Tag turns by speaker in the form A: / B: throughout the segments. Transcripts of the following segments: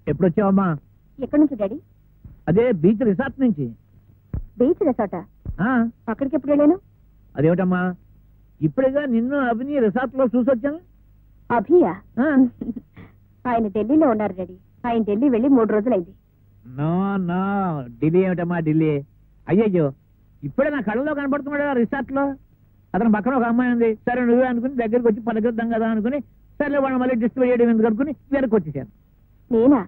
A: ఎప్పుడు వచ్చావమ్మా?
B: ఎక్కడి నుంచి డాడీ?
A: అదే బీచ్ రిసార్ట్ నుంచి.
B: బీచ్ రిసార్టా? అక్కడికి ఎప్పుడు వెళ్ళాను?
A: అదేమిటమ్మా, ఇప్పుడేగా నిన్ను అభిని రిసార్ట్ లో చూసొచ్చాను.
B: అభియా? ఆయన ఢిల్లీలో ఉన్నారు డాడీ. ఆయన ఢిల్లీ వెళ్ళి 3 రోజులైంది.
A: నో నో, ఢిల్లీ ఏమిటమ్మా ఢిల్లీ? అయ్యయ్యో, ఇప్పుడే నా కళ్ళలో కనపడుతున్నాడు రిసార్ట్ లో. అతను పక్కన ఒక అమ్మాయి ఉంది. సరే నువ్వే అనుకుని దగ్గరికి వచ్చి పలకరిద్దాం కదా అనుకుని, సరే వాళ్ళు మళ్ళీ డిస్టర్బ్ చేయడం ఎందుకు అనుకుని వెనక్కి వచ్చేసాను.
B: నేనా?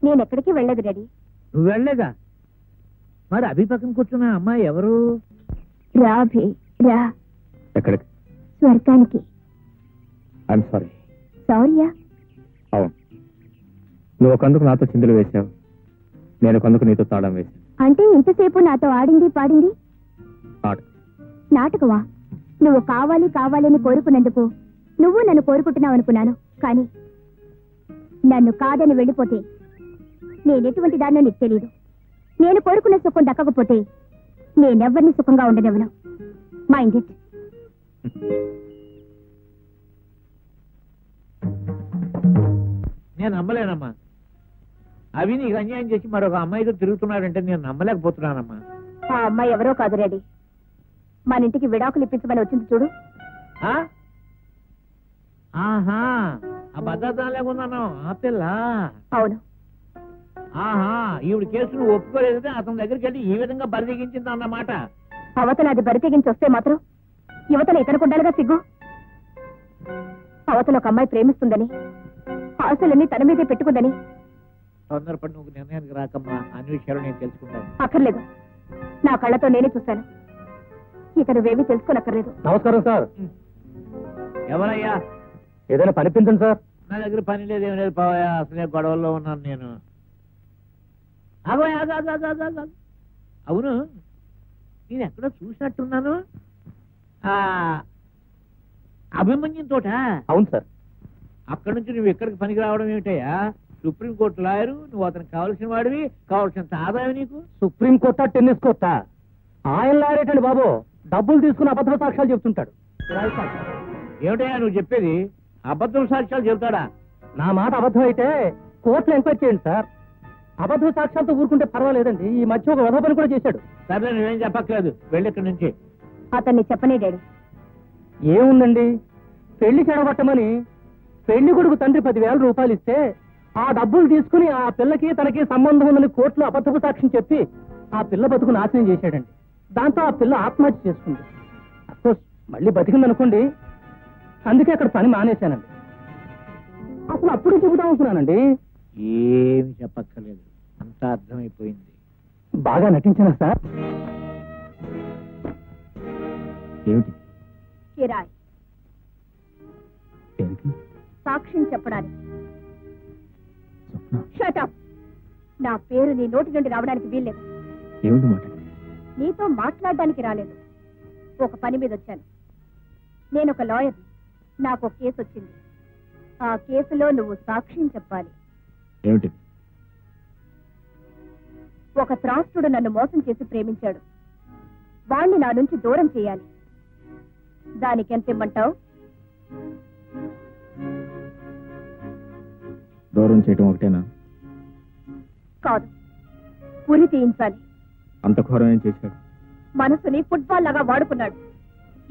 B: నేను ఎక్కడికి వెళ్ళలేదు డాడీ.
A: నువ్వు వెళ్ళలేదా? మరి అభి పక్కన కూర్చున్న అమ్మాయి ఎవరు?
B: రా అభి రా.
C: ఎక్కడికి?
B: స్వర్గానికి.
C: I'm sorry.
B: సారీయా?
C: అవును, నువ్వు ఒకందుకు నాతో చిందులు వేశావు, నేను ఒకందుకు నీతో తాళం వేశాను.
B: అంటే ఇంతసేపు నాతో ఆడింది పాడింది నాటకమా? నువ్వు కావాలి కావాలని కోరుకున్నందుకు నువ్వు నన్ను కోరుకుంటున్నావు అనుకున్నాను. కానీ నన్ను కాదని వెళ్ళిపోతే నేనెటువంటి దాన్నో నీకు తెలీదు. నేను కోరుకున్న సుఖం దక్కకపోతే నేనెవ్వరిని సుఖంగా ఉండనివ్వను. Mind it.
A: నేను నమ్మలేనమ్మా. అవి నీకు అన్యాయం చేసి మరొక అమ్మాయితో తిరుగుతున్నాడంటే నేను నమ్మలేకపోతున్నానమ్మా.
B: ఆ అమ్మాయి ఎవరో కాదు డాడీ, మన ఇంటికి విడాకులు ఇప్పించమని వచ్చింది చూడు.
A: ఆహా, ఆ భద్రత లేకున్నాను ఆ పిల్ల.
B: అవును.
A: ఆహా, ఈవిడ కేసును ఒప్పుకోలేదంటే అతని దగ్గరికి వెళ్ళి ఈ విధంగా బరిదెగించింది అన్నమాట.
B: అవతల అది బరితెగించి వస్తే మాత్రం యువతల ఇతనుకుండాలిగా సిగ్గు. అవతల ఒక అమ్మాయి ప్రేమిస్తుందని, ఆశలన్నీ తన మీదే పెట్టుకుందని.
A: తొందరపడి నువ్వు నిర్ణయానికి రాకమ్మా, అన్ని విషయాలు నేను తెలుసుకుంటాను.
B: అక్కర్లేదు, నా కళ్ళతో నేనే చూశాను. ఇక నువ్వేమీ తెలుసుకోనక్కర్లేదు.
C: నమస్కారం సార్.
A: ఎవరయ్యా?
C: ఏదైనా పనిపించండి సార్.
A: నా దగ్గర పని లేదు, ఏం లేదు పావయ్యా, అసలే గొడవల్లో ఉన్నాను నేను. అవును, నేను ఎక్కడో చూసినట్టున్నాను. అభిమన్యం తోట?
C: అవును సార్.
A: అక్కడి నుంచి నువ్వు ఎక్కడికి పనికి రావడం ఏమిటయ్యా? సుప్రీంకోర్టు లాయరు, నువ్వు అతనికి కావలసిన వాడివి, కావలసినంత ఆదాయం నీకు.
C: సుప్రీంకోర్టా టెన్నిస్ కోర్టా? ఆయన లాయరేటండి బాబు, డబ్బులు తీసుకుని అబద్ధ సాక్ష్యాలు చెప్తుంటాడు.
A: ఏమిటయ్యా నువ్వు చెప్పేది? అబద్ధం సాక్ష్యాలు చెబుతాడా?
C: నా మాట అబద్ధం అయితే కోర్టులో ఎంక్వైరీ చేయండి సార్. అబద్ధ సాక్ష్యాలతో ఊరుకుంటే పర్వాలేదండి. ఈ మధ్య ఒక వధ పని కూడా చేశాడు.
A: సరే నువ్వేం చెప్పక్కర్లేదు, వెళ్ళి ఇక్కడి నుంచి.
B: అతన్ని చెప్పనే డాడీ.
C: ఏముందండి, పెళ్లి చెడగొట్టమని పెళ్లి కొడుకు తండ్రి 10,000 రూపాయలు ఇస్తే ఆ డబ్బులు తీసుకుని ఆ పిల్లకి తనకి సంబంధం ఉందని కోర్టులో అబద్ధపు సాక్ష్యం చెప్పి ఆ పిల్ల బతుకు నాశనం చేశాడండి. దాంతో ఆ పిల్ల ఆత్మహత్య చేసుకుంది. అఫ్కోర్స్ మళ్ళీ బతికిందనుకోండి, అందుకే అక్కడ పని మానేశానండి. అసలు అప్పుడు చెబుదాం అనుకున్నానండి.
A: ఏమి చెప్పక్కర్లేదు, అంతా అర్థమైపోయింది.
C: బాగా నటించానా సార్? ఏమిటి?
B: కిరాయ్. సాక్ష్యం చెప్పడానికి. Shut up. నా పేరు నీ నోటి నుండి రావడానికి వీల్లేదు.
C: ఏమిటి మాట?
B: నీతో మాట్లాడడానికి రాలేదు, ఒక పని మీద వచ్చాను. నేను ఒక లాయర్, నాకు ఒక కేసు వచ్చింది. ఆ కేసులో నువ్వు సాక్ష్యం చెప్పాలి.
C: ఏమిటి?
B: ఒక త్రాస్తుడు నన్ను మోసం చేసి ప్రేమించాడు. వాణ్ణి నా నుంచి దూరం చేయాలి. దానికి ఎంత ఇమ్మంటావు?
C: దూరం చేయటం ఒకటేనా?
B: కాదు, ఉరి తీయించాలి.
C: అంత ఘోరం ఏం చేశాడు?
B: మనసుని ఫుట్బాల్ లాగా వాడుకున్నాడు.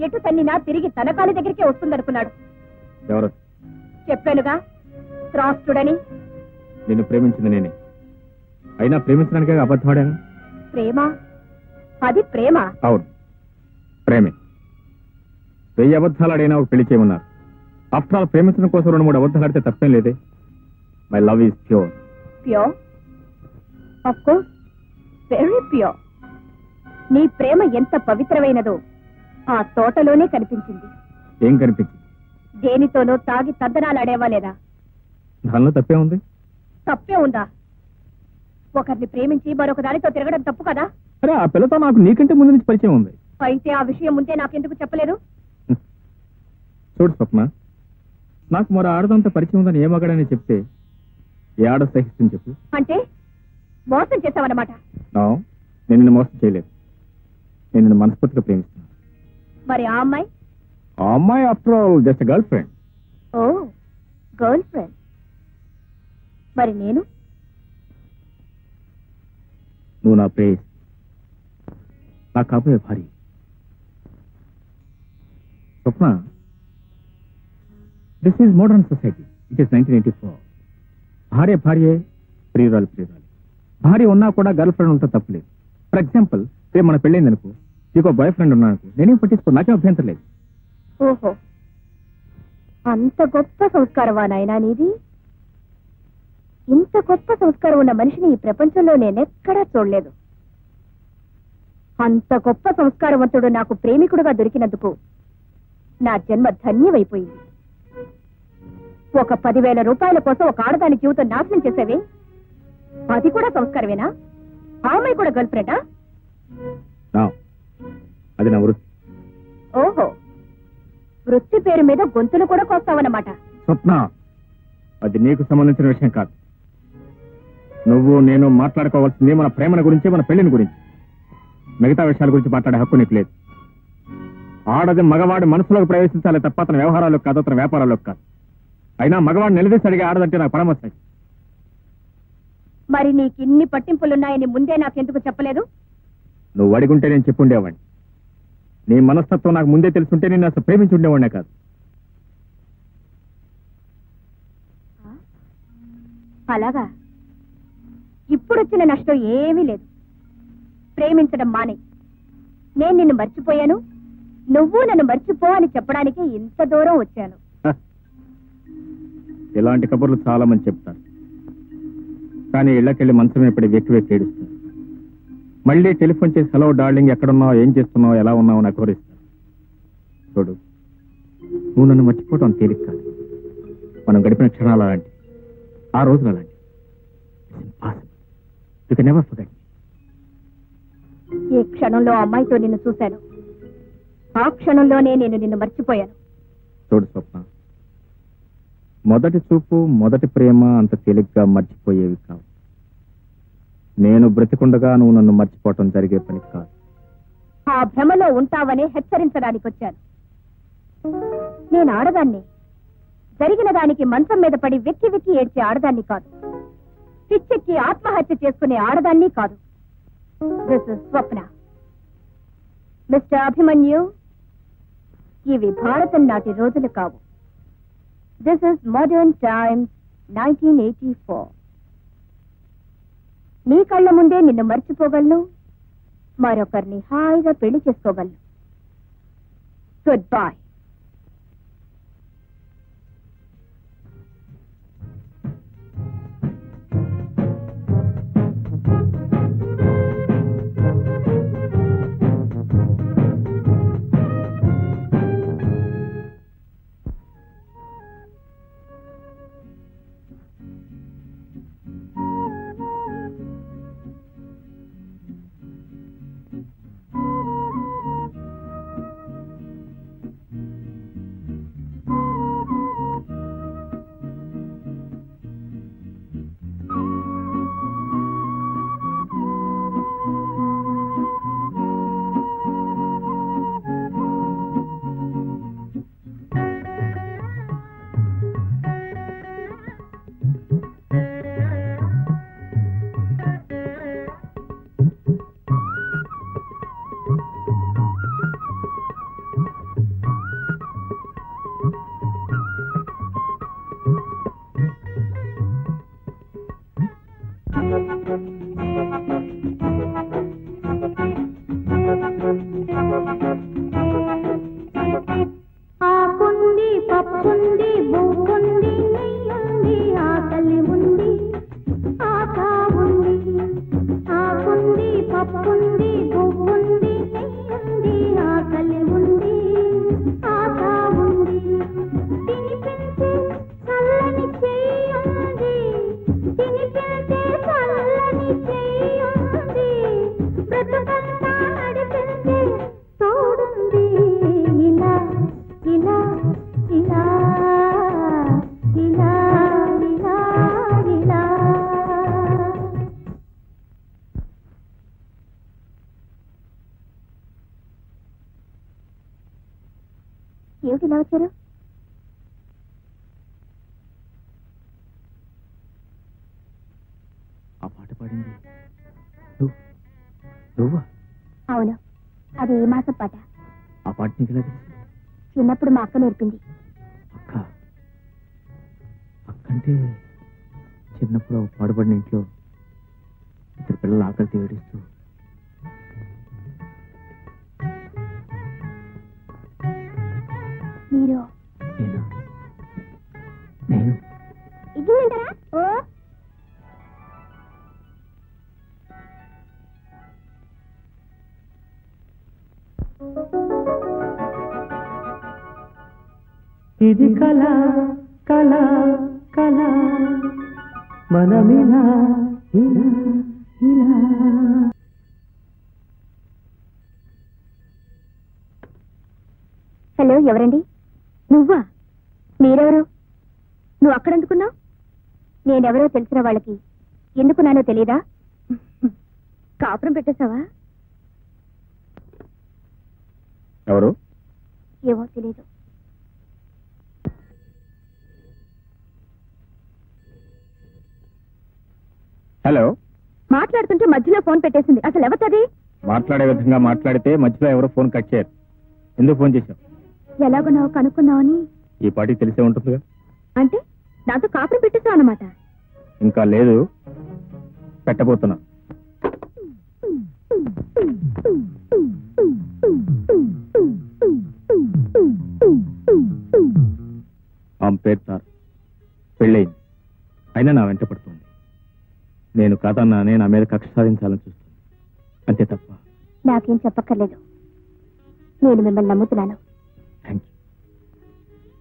B: ఎటు తన్నినా తిరిగి తన కాలి దగ్గరికే వస్తుందనుకున్నాడు.
C: ఎవరు?
B: చెప్పానుగా, త్రాస్తుడని.
C: నిన్ను ప్రేమించింది నేనే, అయినా ప్రేమించడానికే అబద్ధమాడాను.
B: ప్రేమ? అది ప్రేమ?
C: అవును, ప్రేమే. 1000 అబద్ధాలు ఆడైనా ఒక పెళ్లి చేయమన్నారు. ఆఫ్టర్ ఆల్ ప్రేమించడం కోసం 2-3 అబద్ధాలు ఆడితే తప్పేం లేదే. My love is pure.
B: Pure? Of course, very pure. నీ ప్రేమ ఎంత పవిత్రమైనదో ఆ తోటలోనే కనిపించింది.
C: ఏం కనిపించింది?
B: దేనితోనో తాగి తద్దనాలాడేవా లేదా?
C: దానిలో తప్పే ఉంది?
B: తప్పే ఉందా? ఒకరిని ప్రేమించి మరొక దానితో తిరగడం తప్పు కదా?
C: అరే, ఆ పిల్లతో నాకు నీకంటే ముందు నుంచి పరిచయం ఉంది.
B: అయితే ఆ విషయం ముందే నాకెందుకు చెప్పలేదు?
C: చూడు స్వప్న, నాకు మరో ఆడదంతా పరిచయం ఉందని ఏ మగాడని చెప్తే ఏ ఆడ సహిస్తుంది చెప్పు?
B: అంటే మోసం చేశావన్నమాట.
C: నేను నిన్ను మోసం చేయలేదు, నేను నిన్ను మనస్ఫూర్తిగా ప్రేమిస్తున్నాను.
B: మరి ఆ అమ్మాయి?
C: ఆ అమ్మాయి after all just girlfriend.
B: ఓ, గర్ల్ ఫ్రెండ్. మరి నేను?
D: నువ్వు నా ప్రేయస్, నా కాబోయే భార్య. Swapna, this is modern society. It is 1984. భార్య భార్యే, ప్రియురాలు ప్రియురాలు. భార్య ఉన్నా కూడా గర్ల్ ఫ్రెండ్ ఉంటే తప్పలేదు. ఫర్ ఎగ్జాంపుల్, రేపు మన పెళ్ళైంది అనుకో, నీకు బాయ్ ఫ్రెండ్ ఉన్నానుకో, నేనేం పట్టించుకో, నాకేం అభ్యంతరం లేదు.
B: ఓహో, అంత గొప్ప సంస్కారమా నాయనా నీది? ఇంత గొప్ప సంస్కారం ఉన్న మనిషిని ఈ ప్రపంచంలో నేనెక్కడా చూడలేదు. అంత గొప్ప సంస్కారవంతుడు నాకు ప్రేమికుడుగా దొరికినందుకు నా జన్మ ధన్యమైపోయింది. ఒక 10,000 రూపాయల కోసం ఒక ఆడదాని జీవితం నాశనం చేసేవే, అది కూడా సంస్కారమేనా? ఆ అమ్మాయి కూడా గర్ల్ ఫ్రెండా?
D: అది నా వృత్తి.
B: ఓహో, వృత్తి పేరు మీద గొంతులు కూడా కోస్తావన్నమాట.
D: స్వప్న, అది నీకు సంబంధించిన విషయం కాదు. నువ్వు నేను మాట్లాడుకోవాల్సింది మన ప్రేమల గురించి, మన పెళ్లిని గురించి. మిగతా విషయాల గురించి మాట్లాడే హక్కు నీకు లేదు. ఆడది మగవాడి మనసులోకి ప్రవేశించాలి తప్ప అతని వ్యవహారాలకు కాదు, అతని వ్యాపారాలకు కాదు. అయినా మగవాడు నిలదీసి అడిగే ఆడదంటే నాకు పరమస్తాయి.
B: మరి నీకు ఇన్ని పట్టింపులున్నాయని ముందే నాకెందుకు చెప్పలేదు?
D: నువ్వు అడిగుంటే నేను చెప్పుండేవాడిని. నీ మనస్తత్వం నాకు ముందే తెలుసుంటే నేను అసలు ప్రేమించి ఉండేవాడినే కాదు.
B: అలాగా? ఇప్పుడొచ్చిన నష్టం ఏమీ లేదు. ప్రేమించడం మానే. నేను నిన్ను మర్చిపోయాను, నువ్వు నన్ను మర్చిపో అని చెప్పడానికి ఇంత దూరం వచ్చాను.
D: ఇలాంటి కబుర్లు చాలా మంది చెప్తారు, కానీ ఇళ్ళకెళ్ళి మంచమే పడి వెక్కి వెక్కి ఏడుస్తారు. మళ్ళీ టెలిఫోన్ చేసి హలో డార్లింగ్, ఎక్కడున్నావు, ఏం చేస్తున్నావు, ఎలా ఉన్నావు నాకు కోరిస్తారు. చూడు, నువ్వు నన్ను మర్చిపోవటం తేలిక కాదు. మనం గడిపిన క్షణాలు అలాంటి, ఆ రోజులు అలాంటి. You can never forget.
B: ఏ క్షణంలో అమ్మాయితో నిన్ను చూశాను, ఆ క్షణంలోనే నేను నిన్ను మర్చిపోయాను.
D: చూడు స్వప్న, మొదటి చూపు, మొదటి ప్రేమ అంత తేలిగ్గా మర్చిపోయేవి కావు. నేను బ్రతికుండగా నువ్వు నన్ను మర్చిపోవటం జరిగే పని కాదు.
B: ఆ భ్రమలో ఉంటావని హెచ్చరించడానికి వచ్చాను. నేను ఆడదాన్ని, జరిగిన దానికి మంచం మీద పడి వెక్కి వెక్కి ఏడ్చే ఆడదాన్ని కాదు. పిచ్చెక్కి ఆత్మహత్య చేసుకునే ఆడదాన్ని కాదు. This is Swapna. Mister Abhimanyu, ఇవి భారతం నాటి రోజులు కావు. This is modern times 1984. నీ కళ్ళ ముందే నిన్ను మర్చిపోగలను, మరొకరిని హాయిగా పెళ్లి చేసుకోగలను. Good bye.
E: ఆకుంది పప్పుంది బువ్వుంది నెయ్యుంది ఆకలి ఉంది ఆశ ఉంది. ఆకుంది పప్పుంది బువ్వుంది నెయ్యుంది ఆకలి ఉంది ఆశ ఉంది. తినిపించే చల్లని చెయ్యుంది, తినిపించే చల్లని చెయ్యుంది. బ్రతుకంతా నడిపించే తోడుంది. ఇలా ఇలా ఇలా ఇలా ఇలా ఇలా.
B: ఏమిటి ఇలా వచ్చారు?
D: ఆ పాట పాడింది నువ్వు. నువ్వా?
B: అవును, అది ఈ మాసం పాట.
D: ఆ పాట నీకు ఎలా తెలుసు?
B: చిన్నప్పుడు మా అక్క నేర్పింది.
D: అక్క అక్కంటే చిన్నప్పుడు పాడుపడిన ఇంట్లో ఇద్దరు పిల్లలు ఆకలితో ఏడుస్తూ
B: మీరు
D: నేను
B: ఇగ్గుంటారా? ఓ
C: ఇది కళ కళ కళ మనమిలా ఇలా ఇలా.
B: హలో, ఎవరండి? నువ్వా? మీరెవరు? నువ్వు అక్కడెందుకున్నావు? నేనెవరో తెలిసిన వాళ్ళకి ఎందుకున్నానో తెలీదా? కాపురం పెట్టేశావా?
D: ఎవరు?
B: ఏమో తెలీదు.
D: హలో.
B: మాట్లాడుతుంటే మధ్యలో ఫోన్ పెట్టేసింది. అసలు ఎవరిది?
D: మాట్లాడే విధంగా మాట్లాడితే మధ్యలో ఎవరో ఫోన్ కట్ చేయరు. ఎందుకు ఫోన్ చేశావు?
B: ఎలాగున్నావు కనుక్కున్నావని.
D: ఈ పాటికి తెలిసే ఉంటుందిగా.
B: అంటే నాతో కాపురం పెట్టేశావు అన్నమాట?
D: ఇంకా లేదు, పెట్టబోతున్నా. ఆమె పేరు తారు. పెళ్ళయింది, అయినా నా వెంట పడుతుంది. నేను కాదన్నానే నా మీద కక్ష సాధించాలని చూస్తాను, అంతే తప్ప.
B: నాకేం చెప్పక్కర్లేదు, నేను మిమ్మల్ని నమ్ముతున్నాను.
D: Thank you.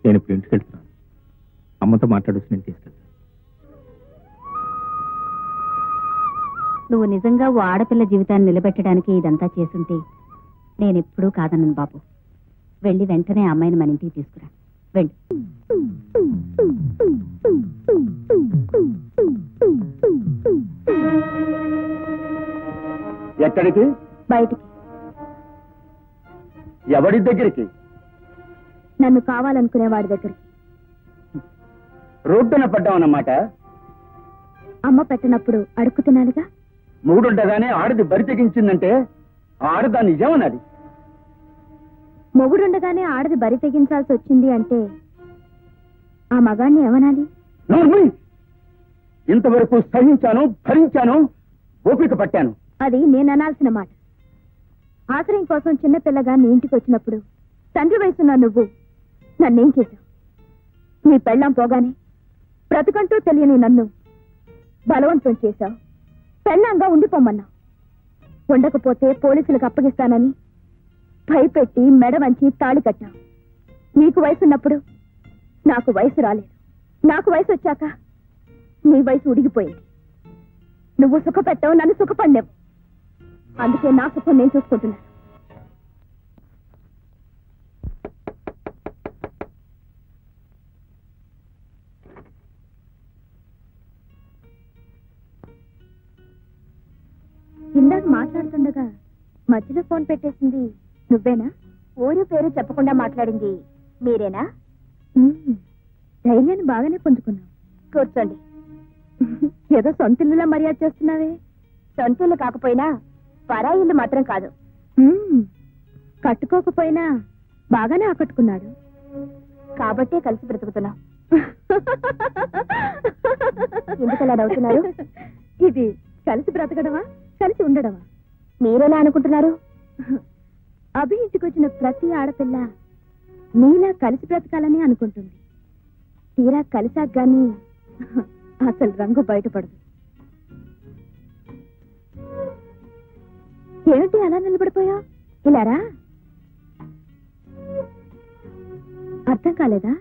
D: నేను ఇప్పుడు ఇంటికి వెళ్తున్నాను. అమ్మతో మాట్లాడొచ్చి నేను తీసుకెళ్తాను.
F: నువ్వు నిజంగా ఓ ఆడపిల్ల జీవితాన్ని నిలబెట్టడానికి ఇదంతా చేసుంటే నేనెప్పుడూ కాదన్నాను బాబు. వెళ్ళి వెంటనే ఆ అమ్మాయిని మన ఇంటికి తీసుకురా. వెళ్ళి.
G: ఎక్కడికి?
B: బయటికి.
G: ఎవరి దగ్గరికి?
B: నన్ను కావాలనుకునే వాడి దగ్గరికి.
G: రోడ్డున పడ్డామన్నమాట.
B: అమ్మ పెట్టినప్పుడు అడుక్కు తినాలిగా.
G: మూడుండగానే ఆడది బరి తెగించిందంటే ఆడదా నిజమన్నది.
B: మొగుడుండగానే ఆడది బరి తెగించాల్సి వచ్చింది అంటే ఆ మగాన్ని ఏమనాలి?
G: నోర్మూయ్! ఇంతవరకు సహించాను, భరించాను, ఓపిక పట్టాను.
B: అది నేను అనాల్సిన మాట. ఆశ్రయం కోసం చిన్నపిల్లగా నీ ఇంటికి వచ్చినప్పుడు తండ్రి వయసున్న నువ్వు నన్నేం చేశావు? నీ పెళ్ళాం పోగానే బ్రతుకంటూ తెలియని నన్ను బలవంతం చేశావు. పెళ్ళాంగా ఉండిపోమన్నావు. ఉండకపోతే పోలీసులకు అప్పగిస్తానని భయపెట్టి మెడ వంచి తాళి కట్టావు. నీకు వయసున్నప్పుడు నాకు వయసు రాలేదు. నాకు వయసు వచ్చాక నీ వయసు ఉడిగిపోయింది. నువ్వు సుఖపెట్టావు, నన్ను సుఖపడినావు. అందుకే నా సుఖం నేను చూసుకుంటున్నాను. ఇందాక మాట్లాడుతుండగా మధ్యలో ఫోన్ పెట్టేసింది నువ్వేనా? ఊరు పేరు చెప్పకుండా మాట్లాడింది మీరేనా? ధైర్యాన్ని బాగానే పుంజుకున్నావు. కూర్చోండి. ఏదో సొంతిల్లులా మర్యాద చేస్తున్నావే. సొంతిల్లు కాకపోయినా పరాయిల్లు మాత్రం కాదు. కట్టుకోకపోయినా బాగానే ఆకట్టుకున్నాడు కాబట్టే కలిసి బ్రతుకుతున్నాం. ఎందుకలా నవ్వుతున్నారు? ఇది కలిసి బ్రతకడమా, కలిసి ఉండడమా? మీరెలా అనుకుంటున్నారు? అభి ఇంటికి వచ్చిన ప్రతి ఆడపిల్ల నీలా కలిసి బ్రతకాలని అనుకుంటుంది. తీరా కలిసాక గాని అసలు రంగు బయటపడదు. ఏమిటి అలా నిలబడిపోయా? ఇలారా? అర్థం కాలేదా?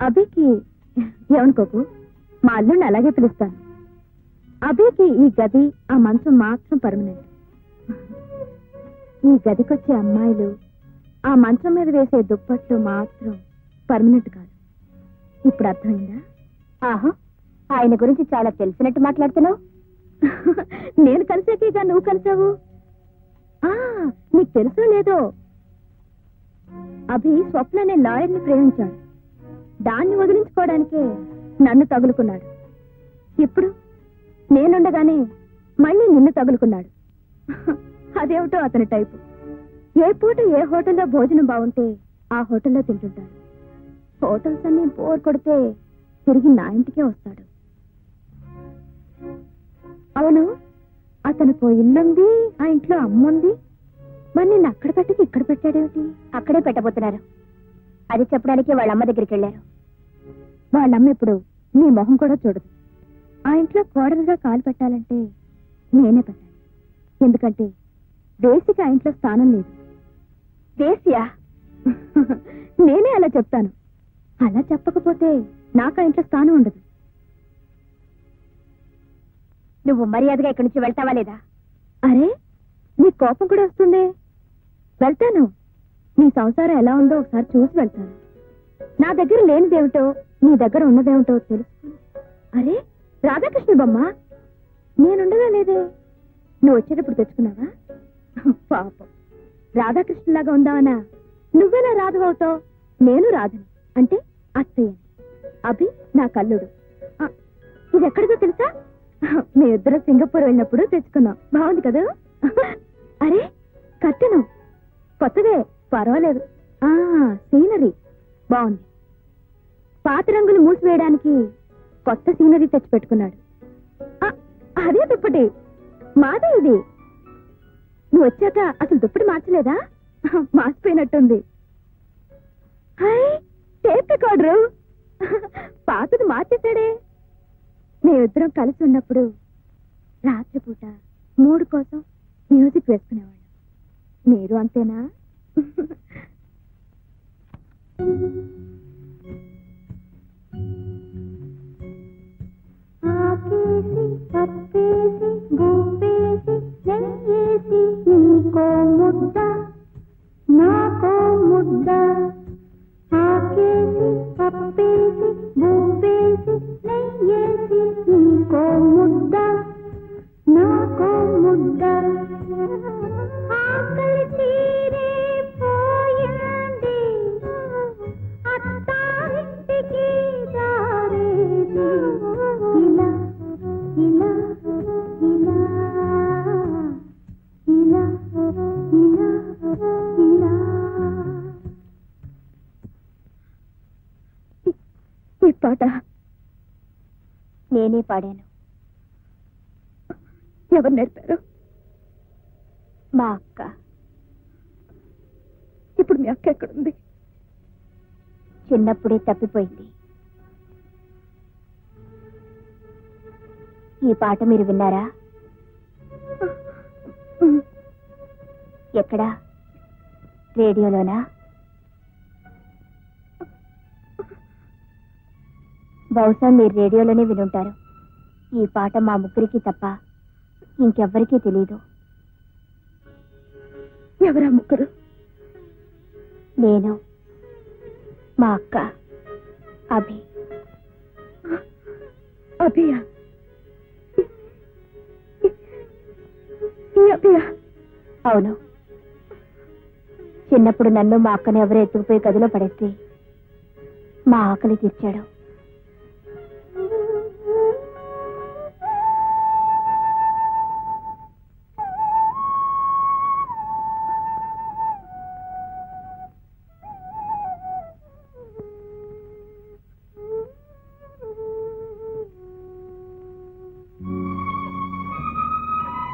B: అభికి ఏమనుకోకు, మా అల్లుడిని అలాగే పిలుస్తాను. అభికి ఈ గది, ఆ మంచం మాత్రం పర్మనెంట్. ఈ గదికొచ్చే అమ్మాయిలు, ఆ మంచం మీద వేసే దుప్పట్లు మాత్రం పర్మనెంట్ కాదు. ఇప్పుడు అర్థమైందా? ఆహా, ఆయన గురించి చాలా తెలిసినట్టు మాట్లాడుతున్నావు. నేను కలిసాకేగా నువ్వు కలిసావు. నీకు తెలుసో లేదో, అభి స్వప్న అనే లాయర్ని ప్రేమించాడు. దాన్ని వదిలించుకోవడానికే నన్ను తగులుకున్నాడు. ఇప్పుడు నేనుండగానే మళ్ళీ నిన్ను తగులుకున్నాడు. అదేమిటో అతని టైపు. ఏ పూట ఏ హోటల్లో భోజనం బాగుంటే ఆ హోటల్లో తింటుంటాడు. హోటల్స్ అన్ని బోర్ కొడితే తిరిగి నా ఇంటికే వస్తాడు. అవును, అతనికి ఇల్లుంది, ఆ ఇంట్లో అమ్ముంది. మరి నిన్ను అక్కడ పెట్టకి ఇక్కడ పెట్టాడేమిటి? అక్కడే పెట్టబోతున్నారు. అది చెప్పడానికి వాళ్ళ అమ్మ దగ్గరికి వెళ్ళారు. వాళ్ళమ్మ ఇప్పుడు నీ మొహం కూడా చూడదు. ఆ ఇంట్లో కోడలుగా కాలు పెట్టాలంటే నేనే పెట్టాలి. ఎందుకంటే దేశికి ఆ ఇంట్లో స్థానం లేదు. దేశియా? నేనే అలా చెప్తాను. అలా చెప్పకపోతే నాకు ఆ ఇంట్లో స్థానం ఉండదు. నువ్వు మర్యాదగా ఇక్కడి నుంచి వెళ్తావా లేదా? అరే, నీ కోపం కూడా వస్తుందే. వెళ్తాను. నీ సంసారం ఎలా ఉందో ఒకసారి చూసి వెళ్తాను. నా దగ్గర లేనిదేమిటో నీ దగ్గర ఉన్నదేమిటో తెలుసుకుని. అరే, రాధాకృష్ణ బొమ్మ నేనుండగా లేదే. నువ్వు వచ్చేటప్పుడు తెచ్చుకున్నావా? పాపం, రాధాకృష్ణలాగా ఉందావనా? నువ్వెలా రాధవవుతావు? నేను రాధని అంటే అత్తయ్య. అభి నా కల్లుడు. ఇది ఎక్కడిదో తెలుసా? మీ ఇద్దరు సింగపూర్ వెళ్ళినప్పుడు తెచ్చుకున్నాం. బాగుంది కదా? అరే, కట్టెను కొత్తదే, పర్వాలేదు. సీనరీ బాగుంది. పాత రంగులు మూసివేయడానికి కొత్త సీనరీ తెచ్చి పెట్టుకున్నాడు. అదే దుప్పటి, మాదే ఇది. నువ్వు వచ్చాక అసలు దుప్పటి మార్చలేదా? మార్చిపోయినట్టుంది. టేప్ రికార్డరు పాతది మార్చేశాడే. మేమిద్దరం కలిసి ఉన్నప్పుడు రాత్రిపూట మూడు కోసం మ్యూజిక్ వేసుకునేవాళ్ళం. మీరు అంతేనా?
E: ఆకేసి పప్పేసి గుప్పేసి నెయ్యేసి నీకో ముద్ద నాకో ముద్ద. ఆకేసి పప్పేసి గుప్పేసి నెయ్యేసి నీకో ముద్ద నాకో ముద్ద. ఆకలి తీరే పోయింది అత్తారింటికి దారేది. ఇలా ఇలా ఇలా ఇలా ఇలా ఇలా.
B: ఈ పాట నేనే పాడాను. ఎవరు నేర్పారు? మా అక్క. ఇప్పుడు మీ అక్క ఎక్కడుంది? చిన్నప్పుడే తప్పిపోయింది. ఈ పాట మీరు విన్నారా? ఎక్కడా? రేడియోలోనా? బహుశా మీరు రేడియోలోనే వినుంటారు. ఈ పాట మా ముగ్గురికి తప్ప ఇంకెవ్వరికీ తెలీదు. ఎవరా ముగ్గురు? నేను, మా అక్క, అభి. అభియా? అభియా? అవును. చిన్నప్పుడు నన్ను మా అక్కని ఎవరో ఎత్తుకుపోయి గదిలో పడేస్తే మా ఆకలి తీర్చాడు.